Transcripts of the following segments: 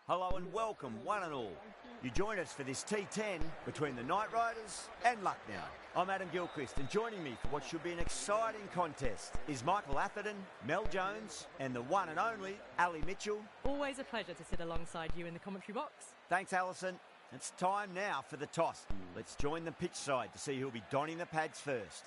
Hello and welcome, one and all. You join us for this T10 between the Knight Riders and Lucknow. I'm Adam Gilchrist, and joining me for what should be an exciting contest is Michael Atherton, Mel Jones, and the one and only Ali Mitchell. Always a pleasure to sit alongside you in the commentary box. Thanks, Alison. It's time now for the toss. Let's join the pitch side to see who'll be donning the pads first.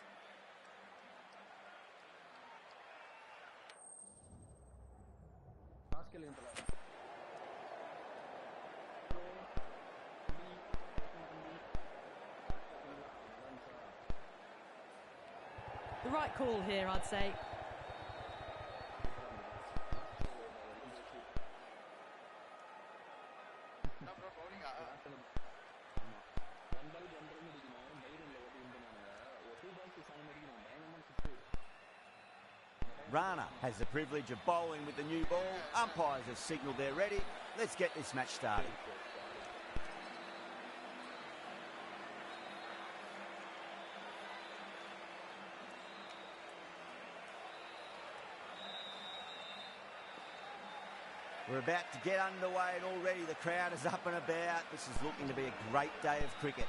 The right call here, I'd say. Rana has the privilege of bowling with the new ball. Umpires have signalled they're ready. Let's get this match started. We're about to get underway and already the crowd is up and about. This is looking to be a great day of cricket.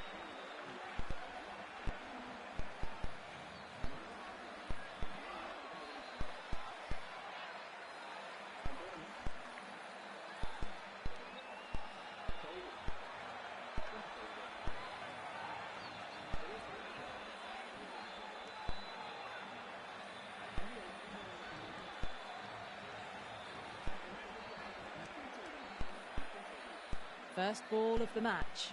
First ball of the match.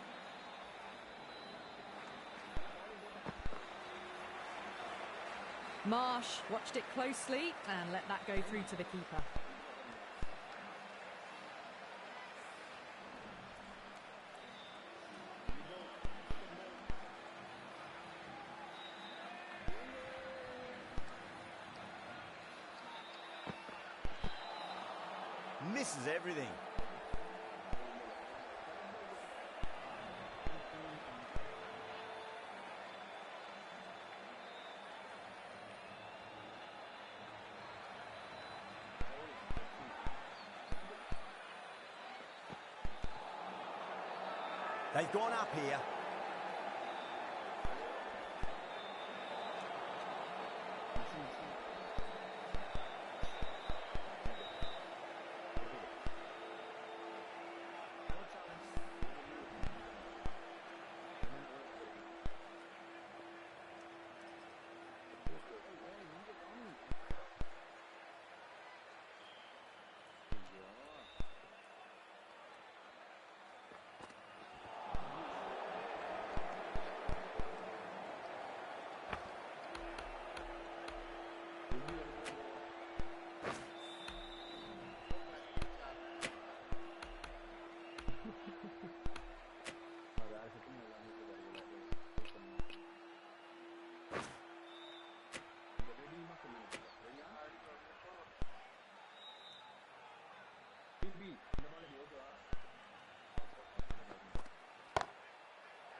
Marsh watched it closely and let that go through to the keeper. Misses everything. They've gone up here.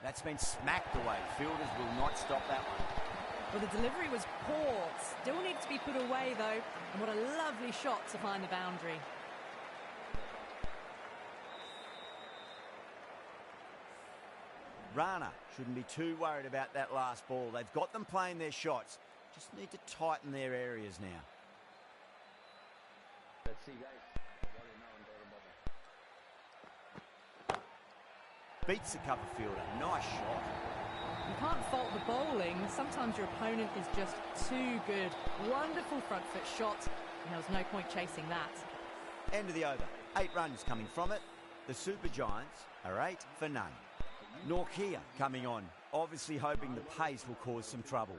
That's been smacked away. Fielders will not stop that one. Well, the delivery was poor. Still needs to be put away, though. And what a lovely shot to find the boundary. Rana shouldn't be too worried about that last ball. They've got them playing their shots. Just need to tighten their areas now. Let's see, guys. Beats the cover fielder. Nice shot. You can't fault the bowling. Sometimes your opponent is just too good. Wonderful front foot shot, and there was no point chasing that. End of the over. 8 runs coming from it. The Super Giants are 8 for none. Norkia coming on, obviously hoping the pace will cause some trouble.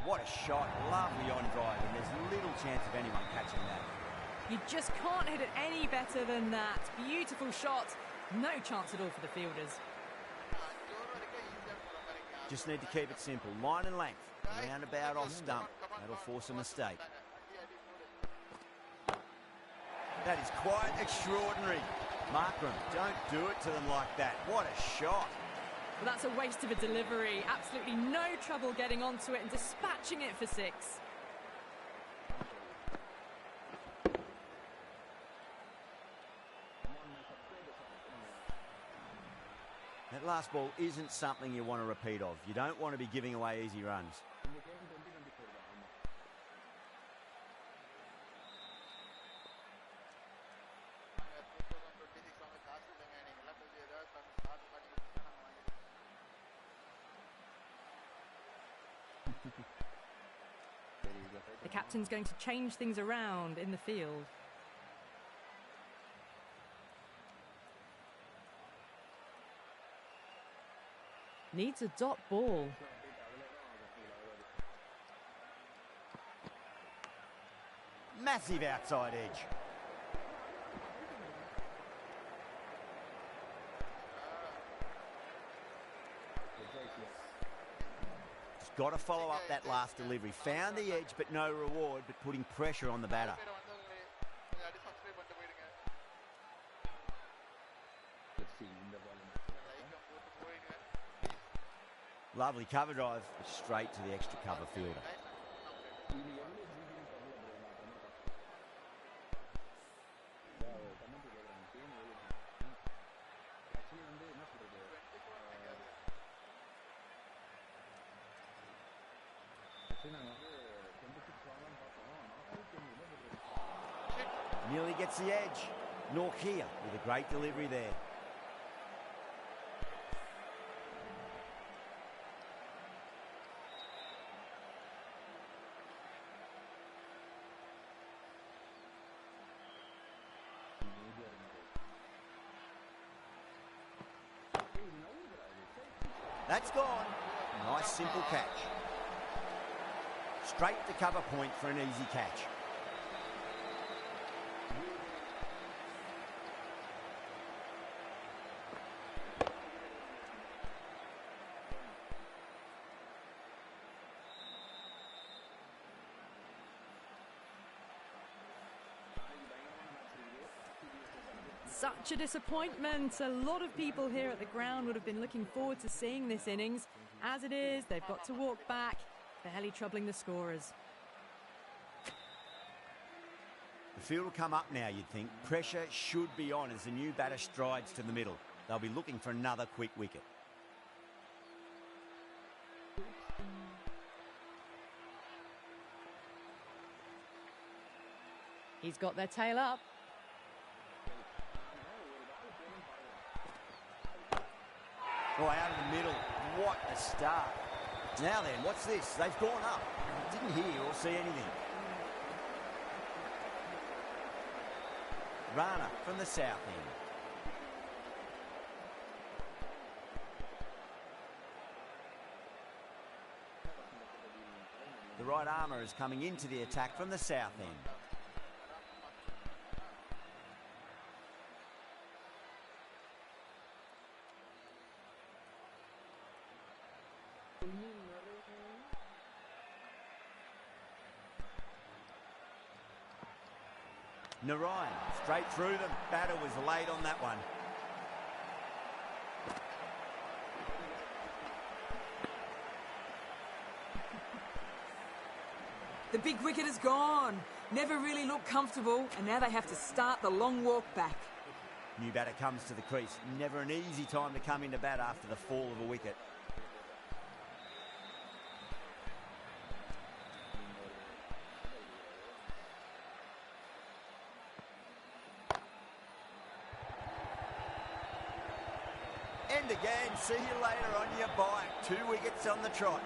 What a shot, lovely on drive, and there's little chance of anyone catching that. You just can't hit it any better than that. Beautiful shot, no chance at all for the fielders. Just need to keep it simple, line and length, round about off stump. That'll force a mistake. That is quite extraordinary. Markram, don't do it to them like that. What a shot. Well, that's a waste of a delivery. Absolutely no trouble getting onto it and dispatching it for 6. That last ball isn't something you want to repeat of. You don't want to be giving away easy runs. The captain's going to change things around in the field. Needs a dot ball. Massive outside edge. He's got to follow up that last delivery. Found the edge, but no reward, but putting pressure on the batter. Lovely cover drive, but straight to the extra cover fielder. Nearly gets the edge. Norkia with a great delivery there. That's gone. Nice simple catch. Straight to cover point for an easy catch. Such a disappointment. A lot of people here at the ground would have been looking forward to seeing this innings. As it is, they've got to walk back, barely troubling the scorers. The field will come up now, you'd think. Pressure should be on as the new batter strides to the middle. They'll be looking for another quick wicket. He's got their tail up. Oh, out of the middle. What a start. Now then, what's this? They've gone up. Didn't hear or see anything. Rana from the south end. The right armour is coming into the attack from the south end. Narayan, straight through them. Batter was late on that one. The big wicket is gone. Never really looked comfortable, and now they have to start the long walk back. New batter comes to the crease. Never an easy time to come into bat after the fall of a wicket. And again, see you later on your bike. 2 wickets on the trot.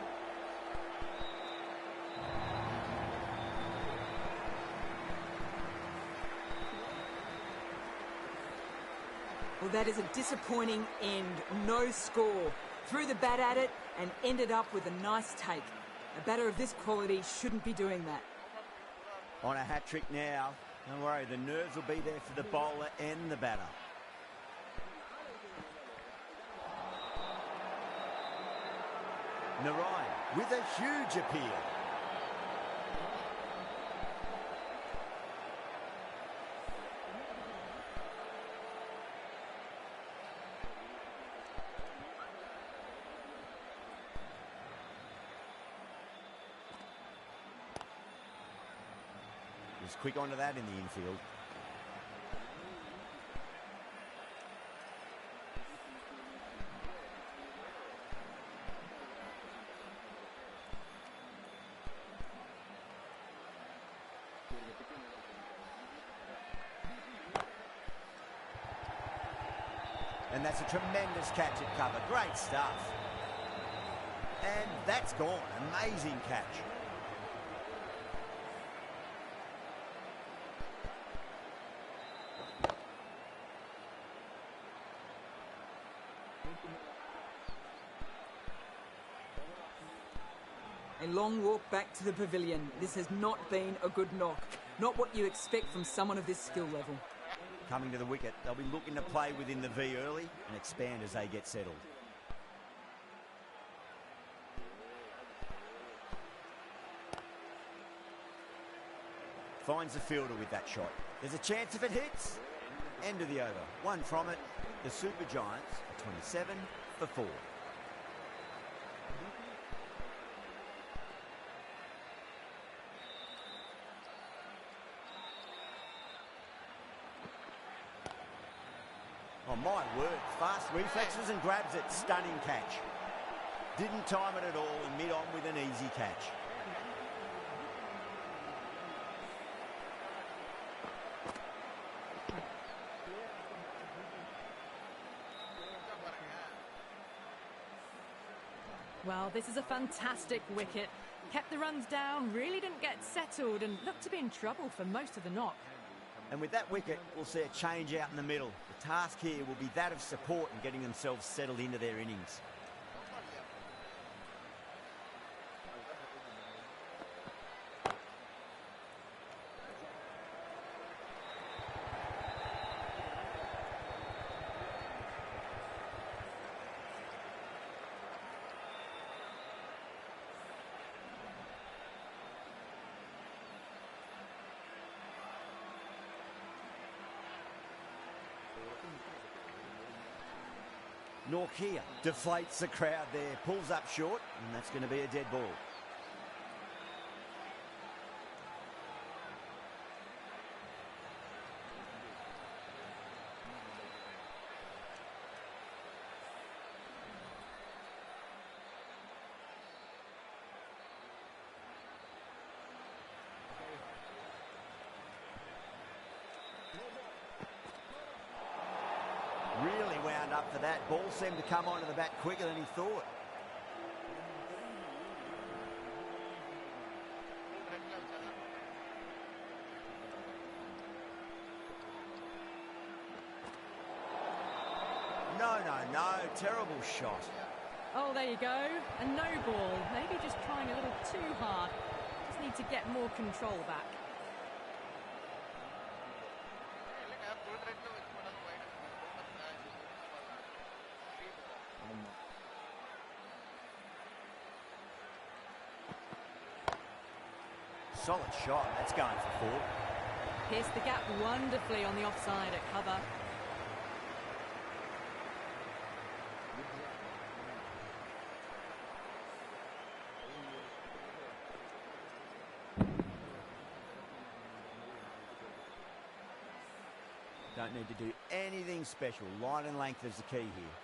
Well, that is a disappointing end. No score. Threw the bat at it and ended up with a nice take. A batter of this quality shouldn't be doing that. On a hat-trick now. Don't worry, the nerves will be there for the bowler and the batter. Narayan with a huge appeal. Was quick onto that in the infield. And that's a tremendous catch at cover. Great stuff. And that's gone. Amazing catch. A long walk back to the pavilion. This has not been a good knock. Not what you expect from someone of this skill level. Coming to the wicket, they'll be looking to play within the V early and expand as they get settled. Finds the fielder with that shot. There's a chance if it hits. End of the over. One from it. The Super Giants are 27 for 4. Oh my word, fast reflexes and grabs it, stunning catch. Didn't time it at all and mid on with an easy catch. Well, this is a fantastic wicket. Kept the runs down, really didn't get settled and looked to be in trouble for most of the knock. And with that wicket, we'll see a change out in the middle. The task here will be that of support and getting themselves settled into their innings. Norkia deflates the crowd there, pulls up short, and that's going to be a dead ball. Really wound up for that. Ball seemed to come onto the bat quicker than he thought. No. Terrible shot. Oh, there you go. A no ball. Maybe just trying a little too hard. Just need to get more control back. Solid shot. That's going for 4. Pierced the gap wonderfully on the offside at cover. Don't need to do anything special. Line and length is the key here.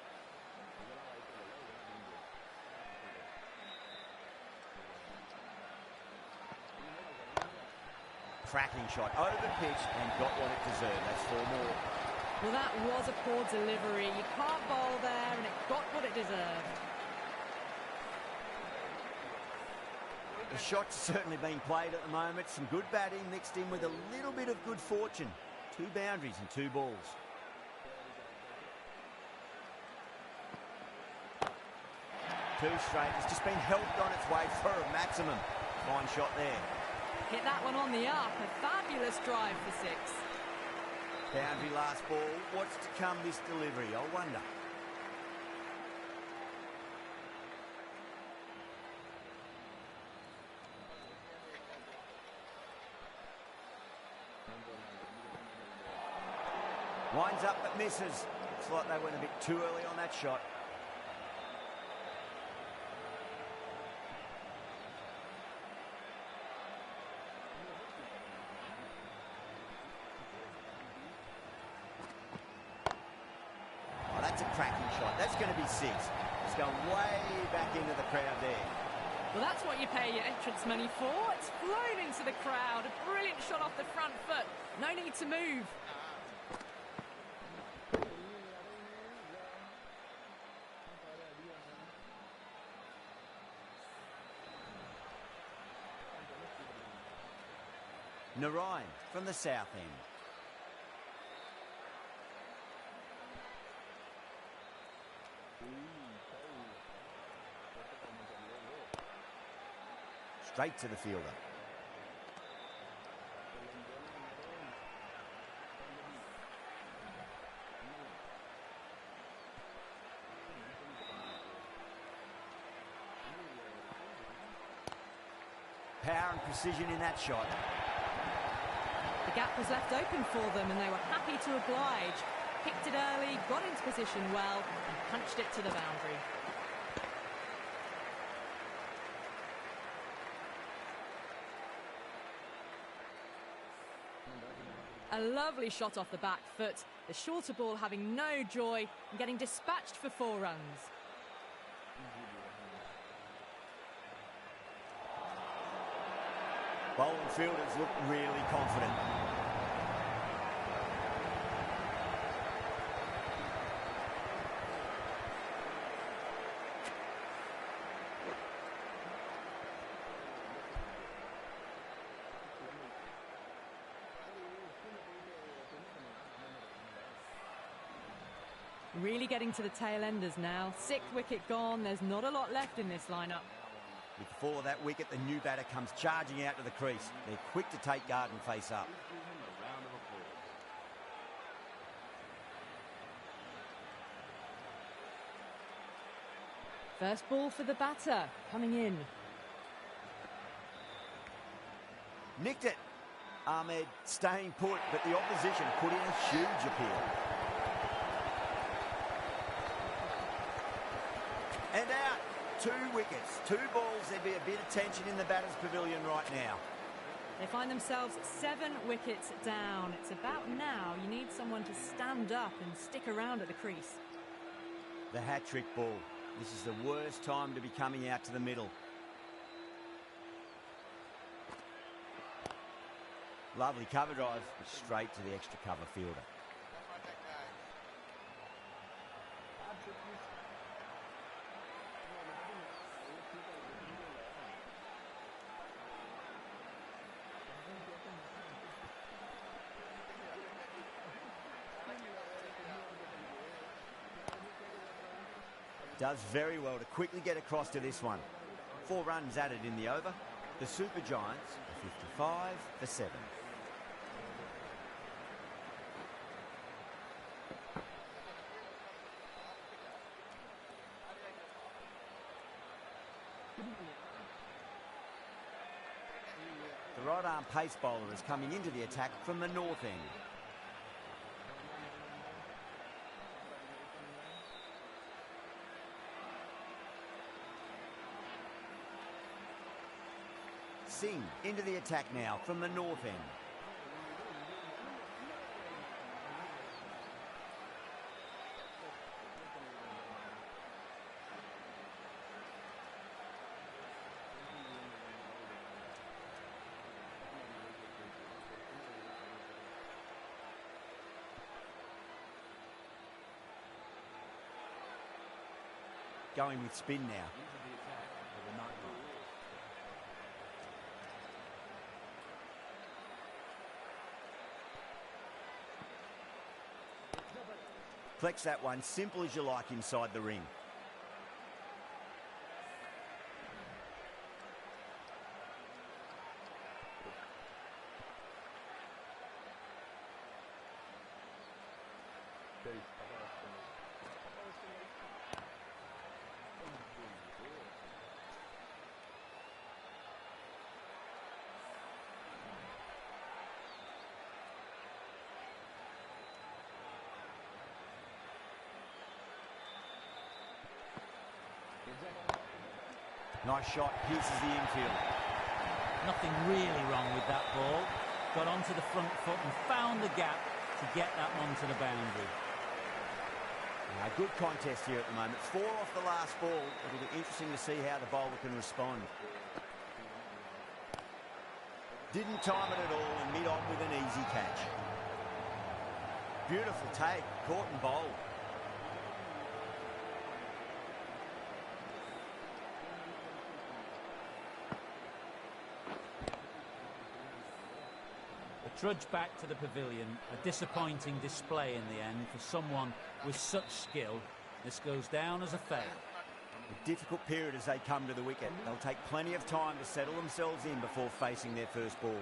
Cracking shot over pitch and got what it deserved. That's 4 more. Well, that was a poor delivery. You can't bowl there, and it got what it deserved. The shot's certainly being played at the moment. Some good batting mixed in with a little bit of good fortune. 2 boundaries and 2 balls. Too straight. It's just been helped on its way for a maximum. Fine shot there. Hit that one on the up. A fabulous drive for 6. Boundary last ball. What's to come this delivery? I wonder. Winds up but misses. Looks like they went a bit too early on that shot. that's a cracking shot. That's going to be 6. It's going way back into the crowd there. Well, that's what you pay your entrance money for. It's flown into the crowd. A brilliant shot off the front foot. No need to move. Narayan from the south end. Straight to the fielder. Power and precision in that shot. The gap was left open for them and they were happy to oblige. Picked it early, got into position well and punched it to the boundary. A lovely shot off the back foot. The shorter ball having no joy and getting dispatched for 4 runs. Bowling fielders look really confident. Really getting to the tail enders now. 6th wicket gone. There's not a lot left in this lineup. Before that wicket, the new batter comes charging out to the crease. They're quick to take guard and face up. First ball for the batter, coming in. Nicked it. Ahmed staying put, but the opposition put in a huge appeal. And out. 2 wickets, 2 balls. There'd be a bit of tension in the batter's pavilion right now. They find themselves 7 wickets down. It's about now you need someone to stand up and stick around at the crease. The hat-trick ball. This is the worst time to be coming out to the middle. Lovely cover drive, straight to the extra cover fielder. Does very well to quickly get across to this one. 4 runs added in the over. The Super Giants are 55 for 7. The right-arm pace bowler is coming into the attack from the north end. Singh into the attack now from the north end. Going with spin now. Flex that one, simple as you like inside the ring. Nice shot, pierces the infield. Nothing really wrong with that ball. Got onto the front foot and found the gap to get that one to the boundary. Good contest here at the moment. 4 off the last ball. It'll be interesting to see how the bowler can respond. Didn't time it at all and mid-on with an easy catch. Beautiful take, caught and bowled. The trudge back to the pavilion. A disappointing display in the end for someone with such skill. This goes down as a fail. A difficult period as they come to the wicket. They'll take plenty of time to settle themselves in before facing their first ball.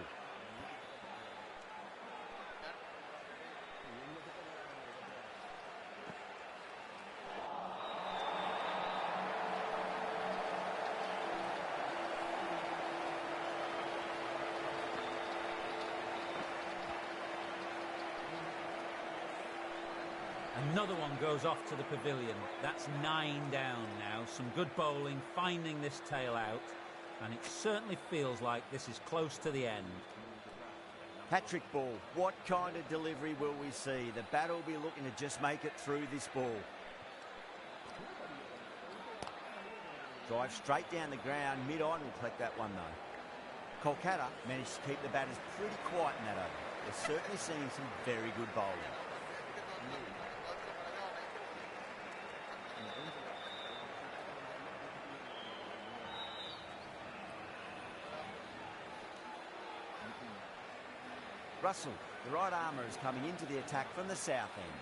Another one goes off to the pavilion. That's 9 down now. Some good bowling, finding this tail out. And it certainly feels like this is close to the end. Hat-trick ball. What kind of delivery will we see? The batter will be looking to just make it through this ball. Drive straight down the ground. Mid-on will collect that one though. Kolkata managed to keep the batters pretty quiet in that over. They're certainly seeing some very good bowling. Russell, the right armour, is coming into the attack from the south end.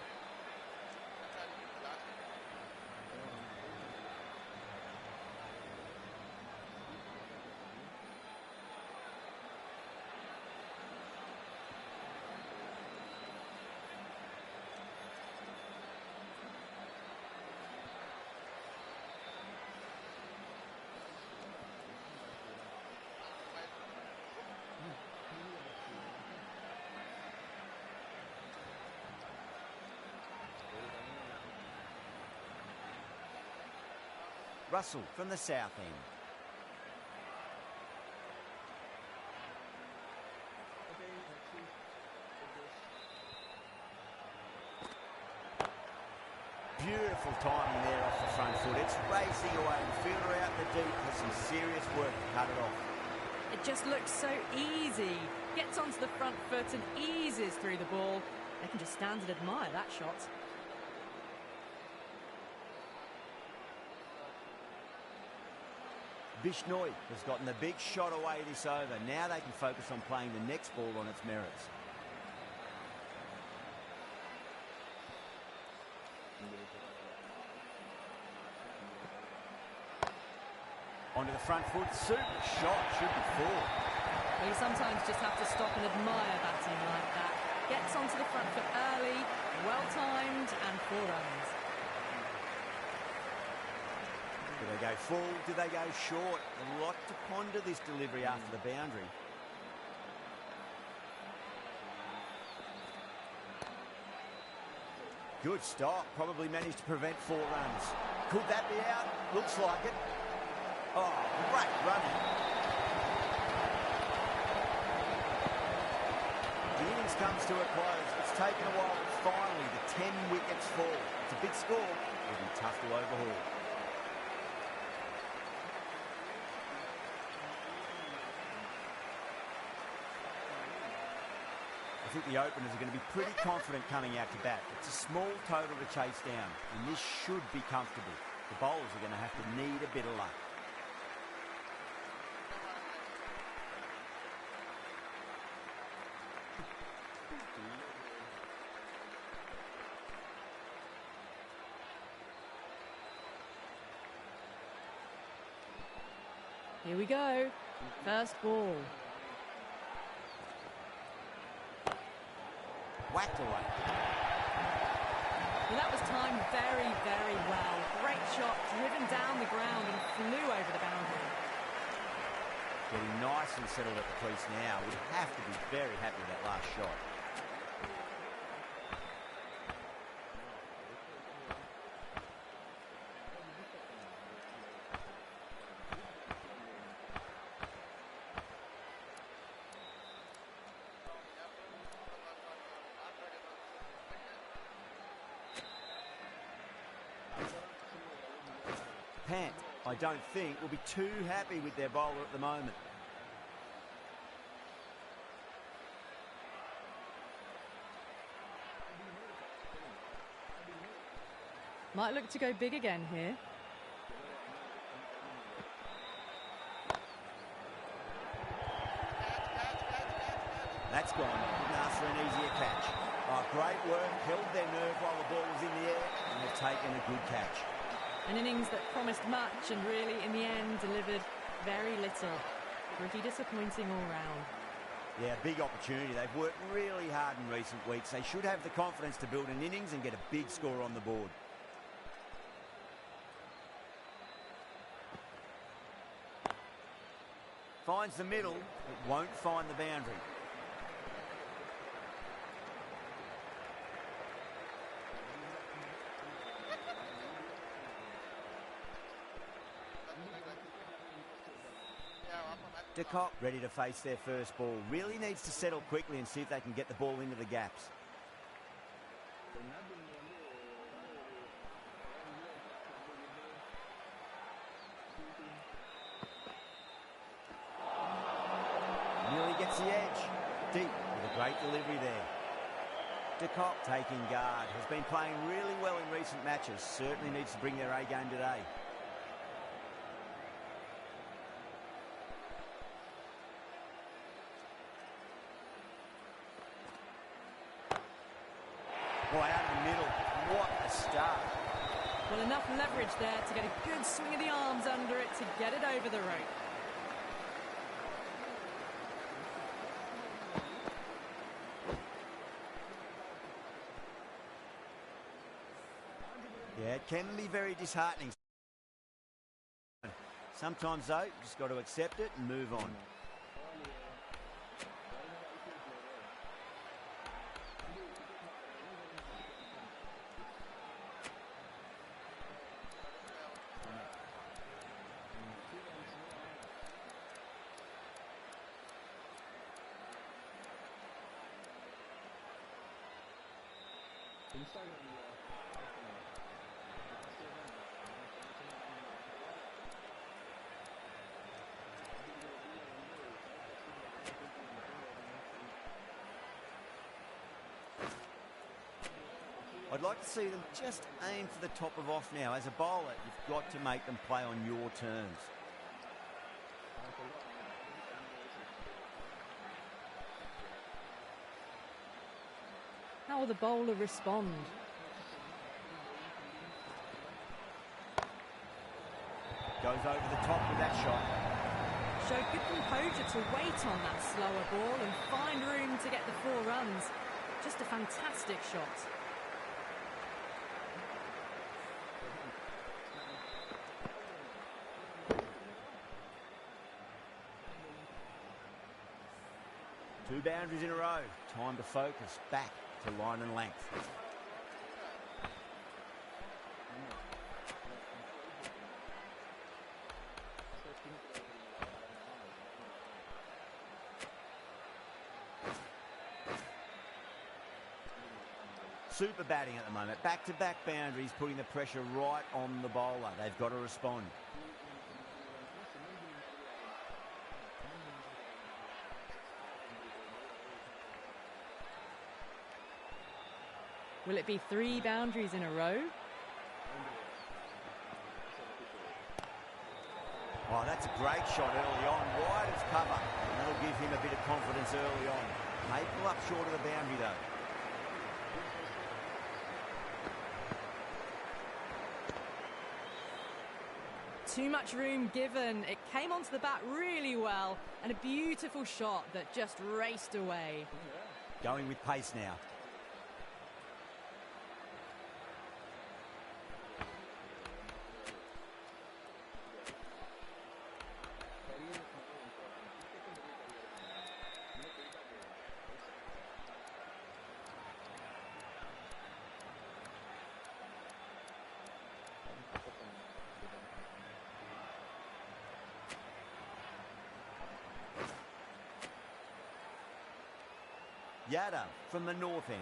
Russell from the south end. Beautiful timing there off the front foot. It's racing away. The fielder out the deep has some serious work to cut it off. It just looks so easy. Gets onto the front foot and eases through the ball. They can just stand and admire that shot. Bishnoi has gotten the big shot away this over. Now they can focus on playing the next ball on its merits. Onto the front foot. Super shot. Should be 4. Well, you sometimes just have to stop and admire batting like that. Gets onto the front foot early, well-timed, and 4 runs. Do they go full? Do they go short? A lot to ponder this delivery after the boundary. Good stop. Probably managed to prevent 4 runs. Could that be out? Looks like it. Oh, great running. The innings comes to a close. It's taken a while, but finally the 10 wickets fall. It's a big score. It'll be tough to overhaul. I think the openers are going to be pretty confident coming out to bat. It's a small total to chase down, and this should be comfortable. The bowlers are going to have to need a bit of luck. Here we go. First ball. Whacked away. Well, that was timed very, very well. Great shot, driven down the ground and flew over the boundary. Getting nice and settled at the crease now. Would have to be very happy with that last shot. Pant, I don't think, will be too happy with their bowler at the moment. Might look to go big again here. That's gone. Didn't ask for an easier catch. Oh, great work. Held their nerve while the ball was in the air, and they've taken a good catch. An innings that promised much and really, in the end, delivered very little. Pretty disappointing all round. Yeah, big opportunity. They've worked really hard in recent weeks. They should have the confidence to build an innings and get a big score on the board. Finds the middle, but won't find the boundary. De Kock ready to face their first ball. Really needs to settle quickly and see if they can get the ball into the gaps. Nearly gets the edge. Deep with a great delivery there. De Kock taking guard. Has been playing really well in recent matches. Certainly needs to bring their A game today. Boy, out of the middle. What a start. Well, enough leverage there to get a good swing of the arms under it to get it over the rope. Yeah, it can be very disheartening. Sometimes, though, you just got to accept it and move on. I'd like to see them just aim for the top of off now. As a bowler, you've got to make them play on your terms. How will the bowler respond? Goes over the top with that shot. Showed good composure to wait on that slower ball and find room to get the 4 runs. Just a fantastic shot. Two boundaries in a row. Time to focus back to line and length. Super batting at the moment. Back-to-back boundaries, putting the pressure right on the bowler. They've got to respond. Will it be 3 boundaries in a row? Oh, that's a great shot early on. Wide as cover. And that'll give him a bit of confidence early on. May pull up short of the boundary, though. Too much room given. It came onto the bat really well, and a beautiful shot that just raced away. Going with pace now. Yada from the north end.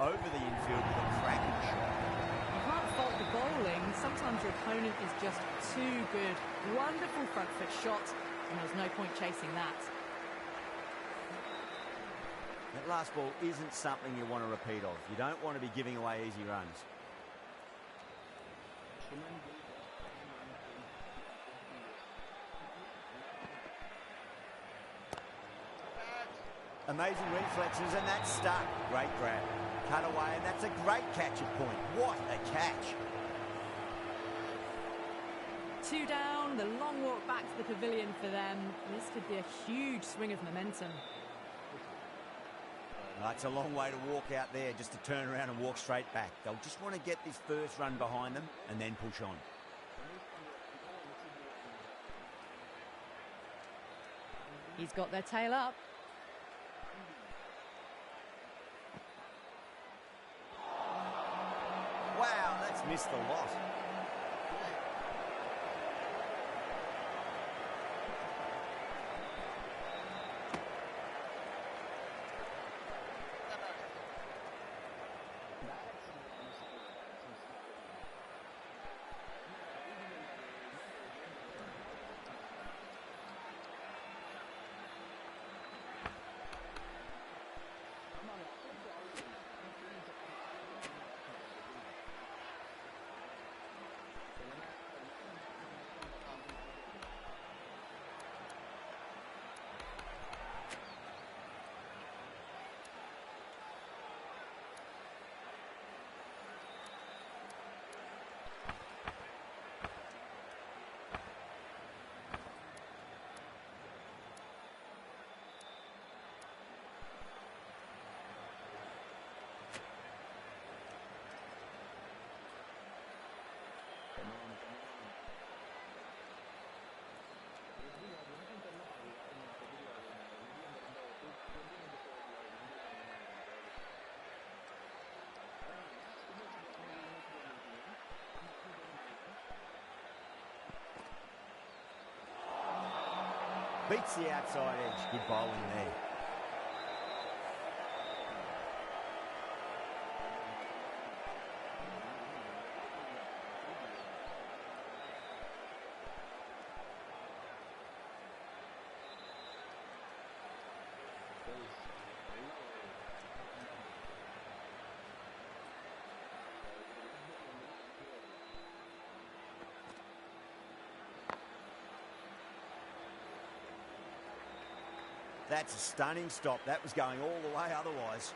over the infield with a cracking shot. You can't fault the bowling. Sometimes your opponent is just too good. Wonderful front foot shot, and there's no point chasing that. That last ball isn't something you want to repeat of. You don't want to be giving away easy runs. Amazing reflexes, and that's stuck. Great grab. Cut away, and that's a great catch at point. What a catch. 2 down, the long walk back to the pavilion for them. This could be a huge swing of momentum. It's a long way to walk out there just to turn around and walk straight back. They'll just want to get this first run behind them and then push on. He's got their tail up. Wow, that's missed the lot. Beats the outside edge. Good bowling there. That's a stunning stop. That was going all the way otherwise.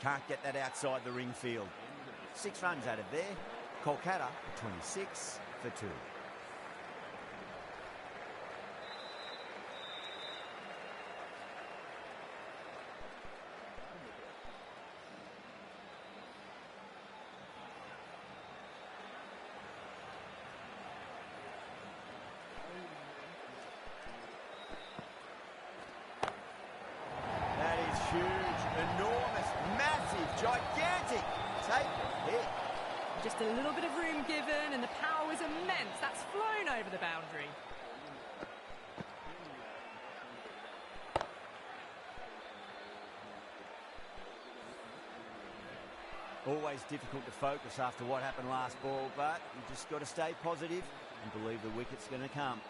Can't get that outside the ring field. 6 runs out of there. Kolkata 26 for 2. That is huge, enormous, massive, gigantic. Take the hit. Just a little bit of room given, and the power was immense. That's flown over the boundary. Always difficult to focus after what happened last ball, but you just got to stay positive and believe the wicket's going to come.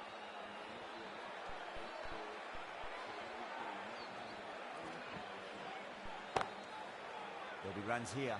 There'll be runs here.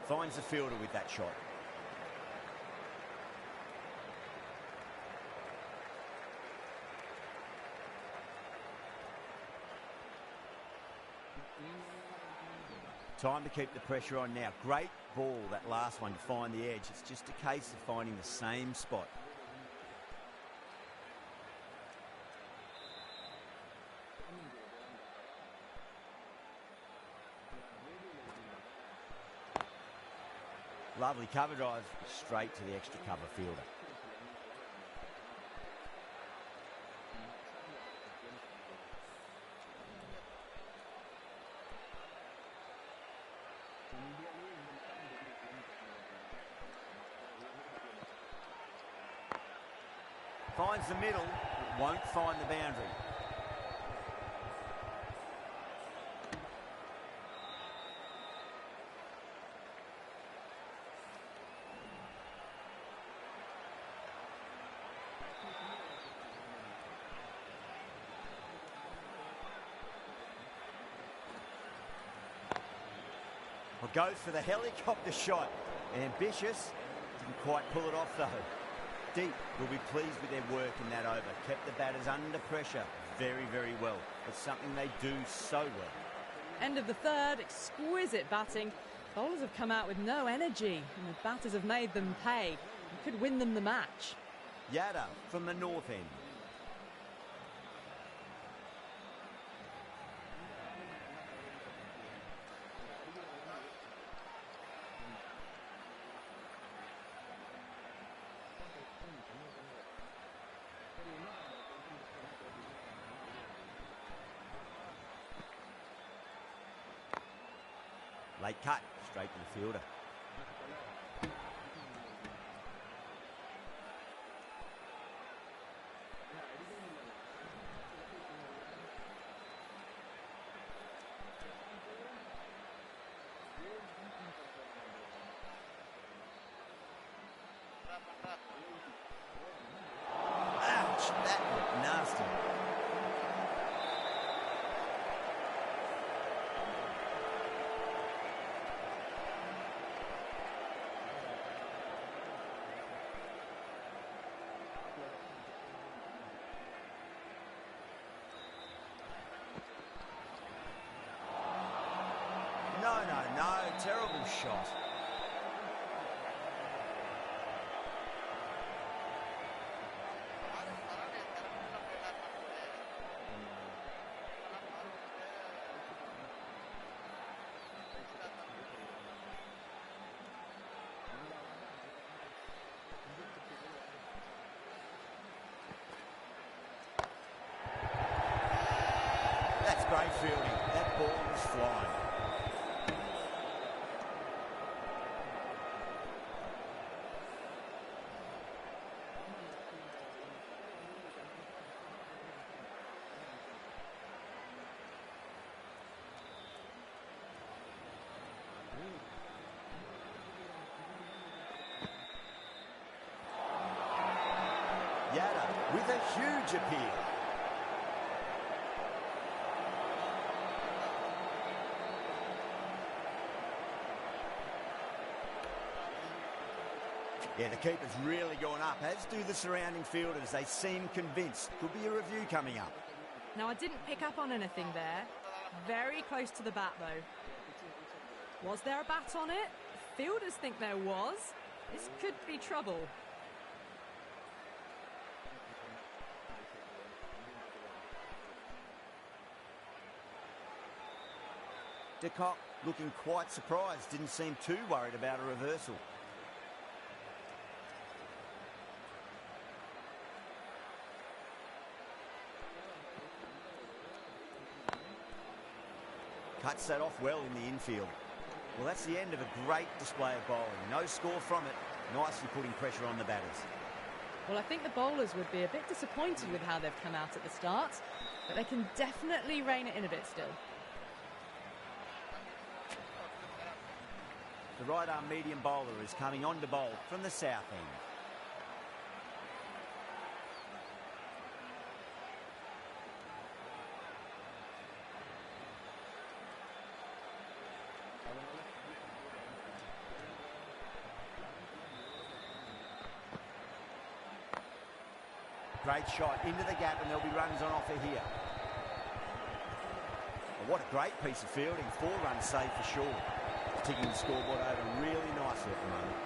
Finds the fielder with that shot. Time to keep the pressure on now. Great ball, that last one, to find the edge. It's just a case of finding the same spot. Lovely cover drive, straight to the extra cover fielder. Finds the middle, but won't find the boundary. Well, goes for the helicopter shot. Ambitious, didn't quite pull it off though. Deep will be pleased with their work in that over. Kept the batters under pressure very, very well. It's something they do so well. End of the third, exquisite batting. Bowlers have come out with no energy, and the batters have made them pay. It could win them the match. Yada from the north end. Late cut, straight to the fielder. Ouch, that looked nasty. No, terrible shot. That's great fielding. That ball was flying. Yada with a huge appeal. Yeah, the keeper's really gone up, as do the surrounding fielders. They seem convinced. Could be a review coming up. Now, I didn't pick up on anything there. Very close to the bat, though. Was there a bat on it? Fielders think there was. This could be trouble. De Kock looking quite surprised. Didn't seem too worried about a reversal. Cuts that off well in the infield. Well, that's the end of a great display of bowling. No score from it. Nicely putting pressure on the batters. Well, I think the bowlers would be a bit disappointed with how they've come out at the start, but they can definitely rein it in a bit still. The right-arm medium bowler is coming on to bowl from the south end. Great shot into the gap, and there'll be runs on offer here. Well, what a great piece of fielding. 4 runs saved for sure. Ticking the scoreboard over really nicely at the moment.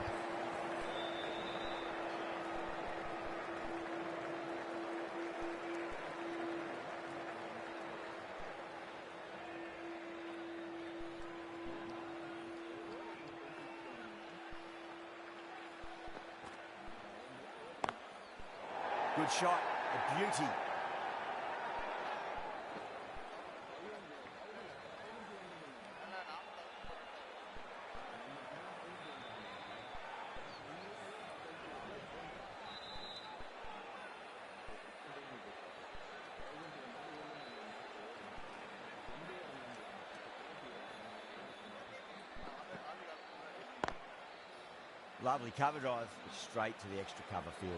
Good shot, a beauty. Lovely cover drive, straight to the extra cover fielder.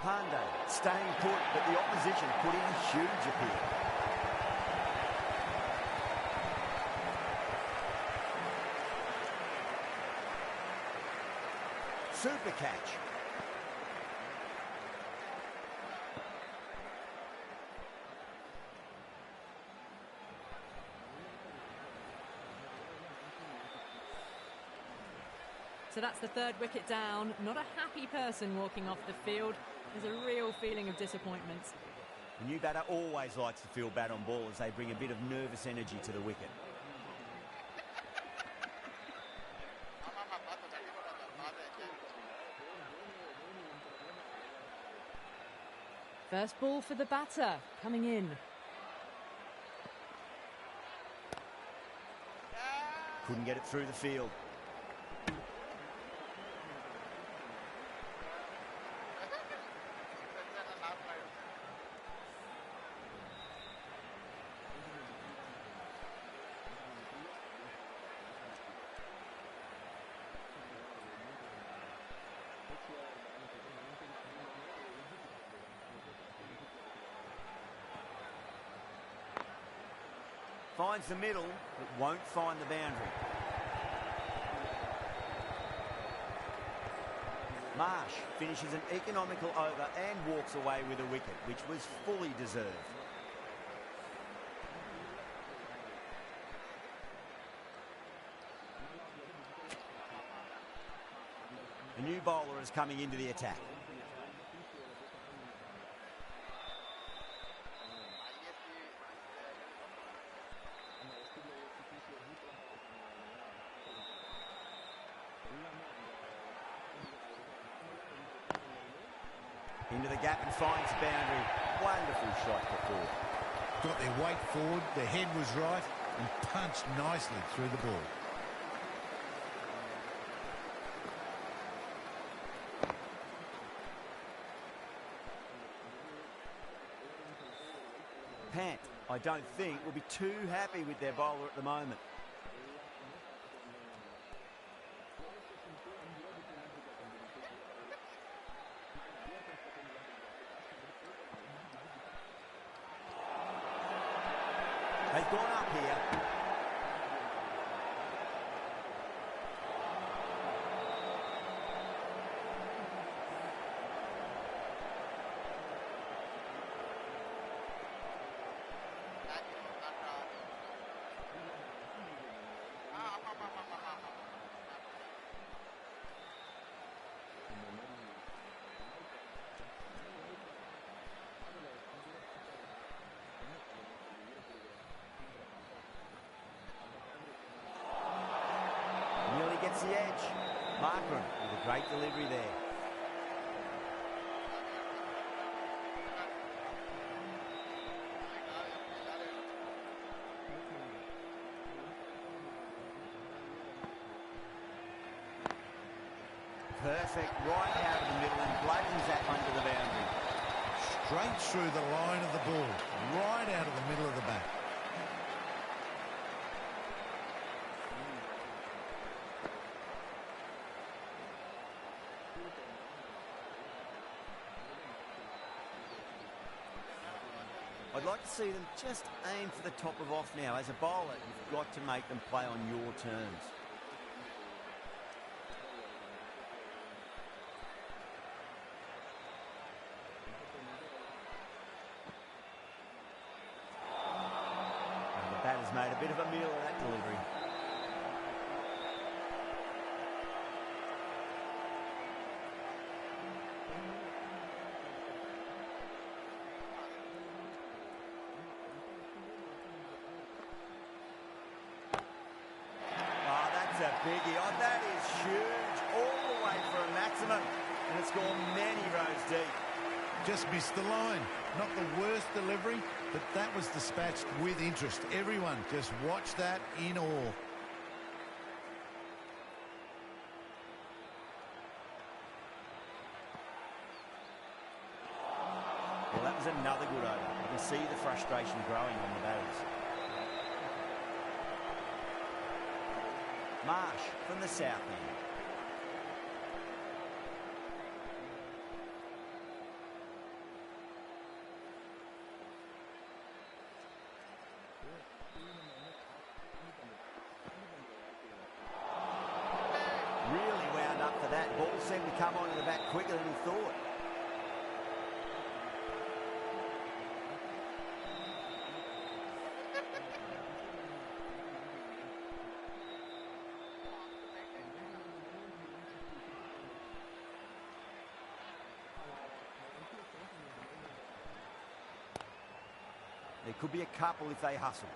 Pandey staying put, but the opposition put in a huge appeal. Super catch. So that's the 3rd wicket down. Not a happy person walking off the field. There's a real feeling of disappointment. The new batter always likes to feel bat on ball as they bring a bit of nervous energy to the wicket. First ball for the batter, coming in. Couldn't get it through the field. Finds the middle, but won't find the boundary. Marsh finishes an economical over and walks away with a wicket, which was fully deserved. The new bowler is coming into the attack. Into the gap and finds the boundary. Wonderful shot for 4. Got their weight forward, their head was right, and punched nicely through the ball. Pant, I don't think, will be too happy with their bowler at the moment. They've gone up here. Nearly gets the edge. Markram with a great delivery there. Perfect, right out of the middle and bludgeons that one to the boundary. straight through the line of the ball, right out of the middle of the bat. I'd like to see them just aim for the top of off now. As a bowler, you've got to make them play on your terms. And the batter's made a bit of a meal of that delivery. A biggie. Oh, that is huge. All the way for a maximum. And it's gone many rows deep. Just missed the line. Not the worst delivery, but that was dispatched with interest. Everyone just watched that in awe. Well, that was another good over. You can see the frustration growing on the batters. Marsh from the south end. Really wound up for that. Ball seemed to come onto the bat quicker than he thought. There could be a couple if they hustle.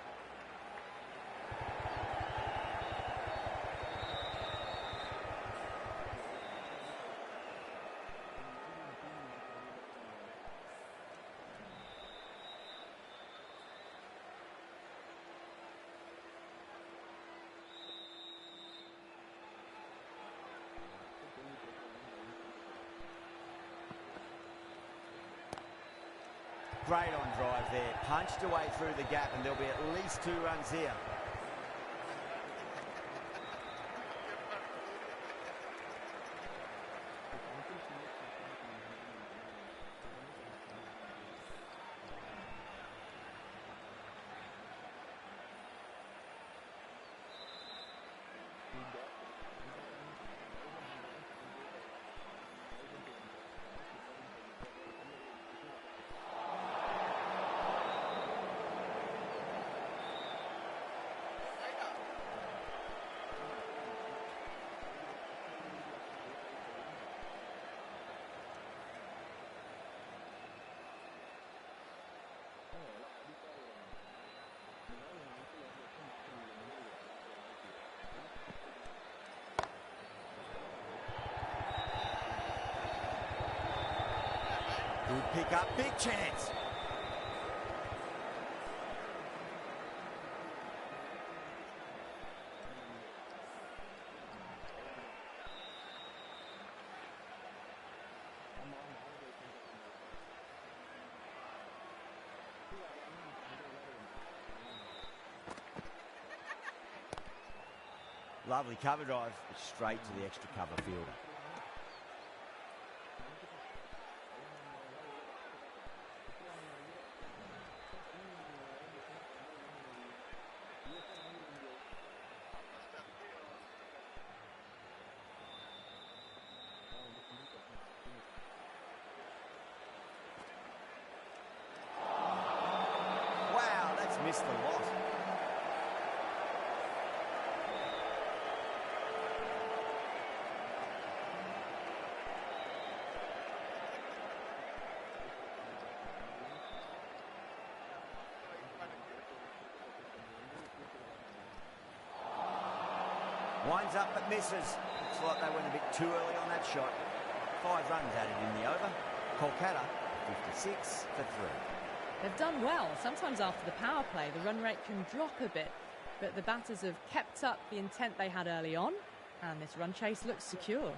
Great on drive there, punched away through the gap, and there'll be at least 2 runs here. Good pick up, big chance. Lovely cover drive, straight to the extra cover fielder. Wow, that's missed the lot. Winds up but misses. Looks like they went a bit too early on that shot. 5 runs added in the over. Kolkata 56 for 3. They've done well. Sometimes after the power play, the run rate can drop a bit, but the batters have kept up the intent they had early on, and this run chase looks secure.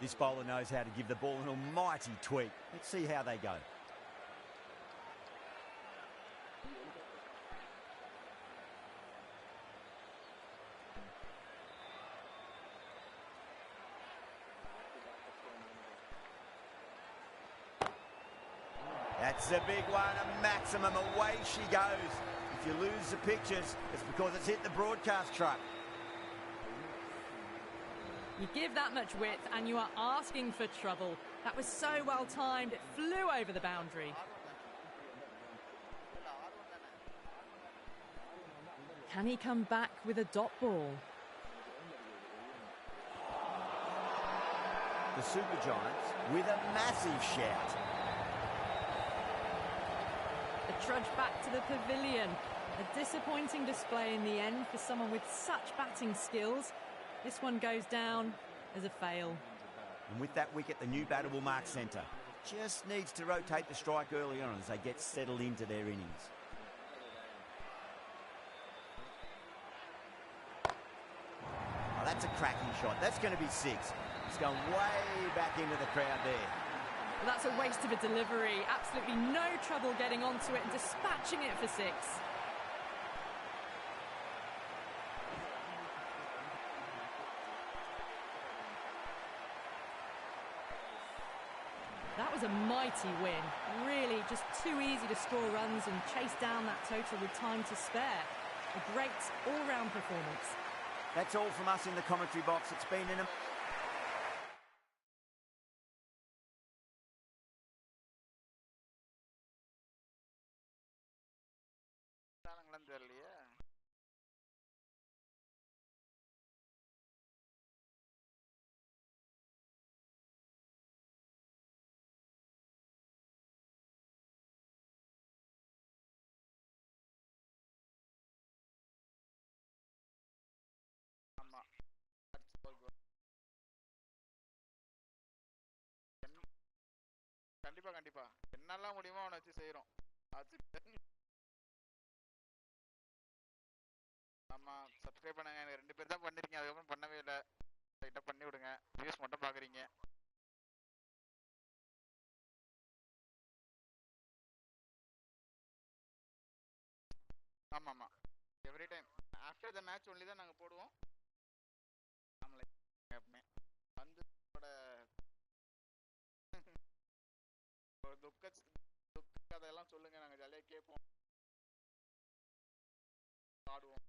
This bowler knows how to give the ball an almighty tweak. Let's see how they go. That's a big one, a maximum. Away she goes. If you lose the pictures, it's because it's hit the broadcast truck. You give that much width and you are asking for trouble. That was so well timed, it flew over the boundary. Can he come back with a dot ball? The Super Giants with a massive shout. The trudge back to the pavilion. A disappointing display in the end for someone with such batting skills. This one goes down as a fail. And with that wicket, the new batter will mark centre. Just needs to rotate the strike early on as they get settled into their innings. Oh, that's a cracking shot. That's going to be 6. It's going way back into the crowd there. Well, that's a waste of a delivery. Absolutely no trouble getting onto it and dispatching it for 6. That was a mighty win. Really just too easy to score runs and chase down that total with time to spare. A great all-round performance. That's all from us in the commentary box. It's been an கண்டிப்பா என்னெல்லாம் முடியுமோ அவனை வச்சு செய்யறோம். ஆமா, subscribe பண்ணுங்க. 2 பேர் தான் பண்ணிருக்கீங்க, அதுக்கப்புறம் பண்ணவே இல்லை. லைட்டா பண்ணி விடுங்க. வியூஸ் மட்டும் பாக்குறீங்க. ஆமாமா, every time after the match only தான் நாங்க போடுவோம். நம்மள எப்பவுமே வந்து ஒரு துக்க கதையெல்லாம் சொல்லுங்க, நாங்க ஜாலியா கேட்போம், ஆடுவோம்.